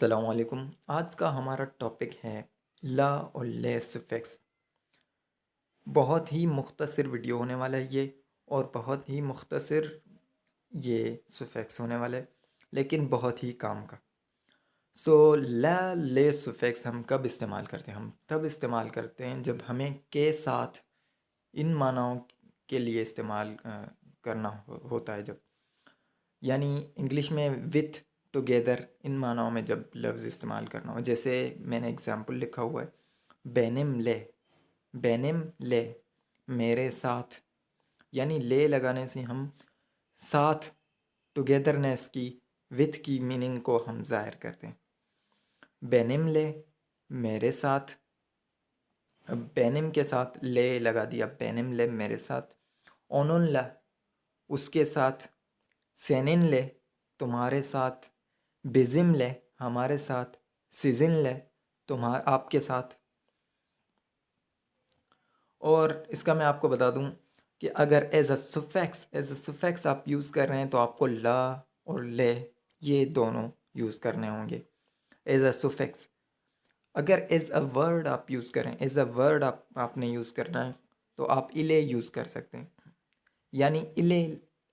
अस्सलाम वालेकुम। आज का हमारा टॉपिक है ला और ले सुफिक्स। बहुत ही मुख्तसर वीडियो होने वाला है ये, और बहुत ही मुख्तसर ये सुफिक्स होने वाला है, लेकिन बहुत ही काम का। ला ले सुफिक्स हम कब इस्तेमाल करते हैं? हम तब इस्तेमाल करते हैं जब हमें के साथ इन मानाओं के लिए इस्तेमाल करना होता है। जब यानी इंग्लिश में विथ, टुगेदर, इन मानाओं में जब लफ्ज़ इस्तेमाल करना हो। जैसे मैंने एग्जांपल लिखा हुआ है, बेनिम ले, बेनिम ले, मेरे साथ। यानी ले लगाने से हम साथ, टुगेदरनेस की, विथ की मीनिंग को हम ज़ाहिर करते हैं। बेनिम ले, मेरे साथ। अब बेनिम के साथ ले लगा दिया, बेनिम ले मेरे साथ। ओनुन ला, उसके साथ। सेनिन ले, तुम्हारे साथ। बिजिम ले, हमारे साथ। सीजन ले, आपके साथ। और इसका मैं आपको बता दूं कि अगर एज अ सुफिक्स आप यूज़ कर रहे हैं तो आपको ला और ले ये दोनों यूज़ करने होंगे एज अ सुफिक्स। अगर एज अ वर्ड आप यूज़ करें, एज अ वर्ड आपने यूज़ करना है, तो आप इले यूज़ कर सकते हैं। यानी इले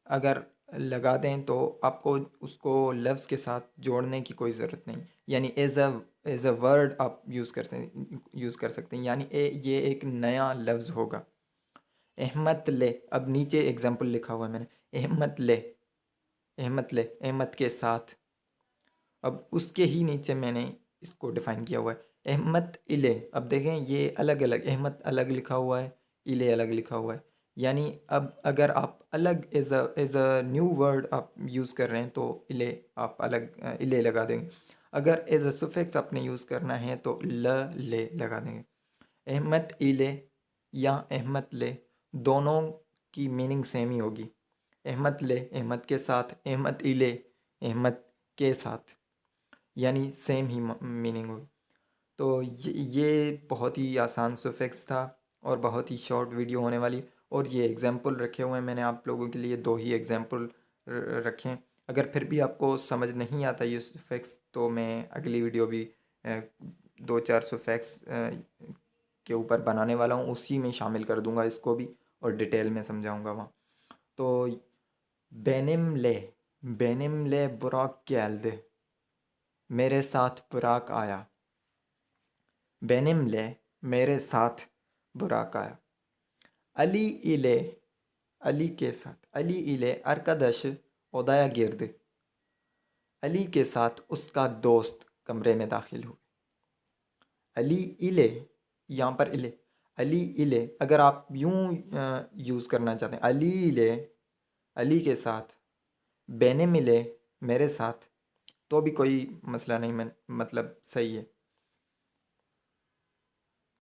अगर लगा दें तो आपको उसको लफ्ज़ के साथ जोड़ने की कोई ज़रूरत नहीं। यानी एज अ वर्ड आप यूज़ कर सकते हैं। यानी ये एक नया लफ्ज़ होगा। अहमद ले, अब नीचे एग्जांपल लिखा हुआ है मैंने, अहमद ले, अहमद ले, अहमद के साथ। अब उसके ही नीचे मैंने इसको डिफ़ाइन किया हुआ है, अहमद इले। अब देखें ये अलग अलग, अहमद अलग लिखा हुआ है, इले अलग लिखा हुआ है। यानी अब अगर आप अलग एज अ न्यू वर्ड आप यूज़ कर रहे हैं तो इले आप अलग इले लगा देंगे। अगर एज अ सुफिक्स आपने यूज़ करना है तो ल ले लगा देंगे। अहमद इले या अहमद ले, दोनों की मीनिंग सेम ही होगी। अहमद ले, अहमद के साथ। अहमद इले, अहमद के साथ। यानी सेम ही मीनिंग होगी। तो ये बहुत ही आसान सुफिक्स था और बहुत ही शॉर्ट वीडियो होने वाली। और ये एग्जाम्पल रखे हुए हैं मैंने आप लोगों के लिए, दो ही एग्जाम्पल रखे हैं। अगर फिर भी आपको समझ नहीं आता ये सुफिक्स तो मैं अगली वीडियो भी दो चार सुफिक्स के ऊपर बनाने वाला हूँ, उसी में शामिल कर दूंगा इसको भी, और डिटेल में समझाऊंगा वहाँ। तो बेनिम ले बुराक geldi, मेरे साथ बुराक आया। बेनिम ले, मेरे साथ बुराक आया। अली इले, अली के साथ। अली इले अरकदश उदया गिर्द, अली के साथ उसका दोस्त कमरे में दाखिल हुए। अली इले, यहाँ पर इले, अली इले अगर आप यूं यूज़ करना चाहते हैं, अली इले, अली के साथ, बेने मिले, मेरे साथ, तो भी कोई मसला नहीं, मतलब सही है।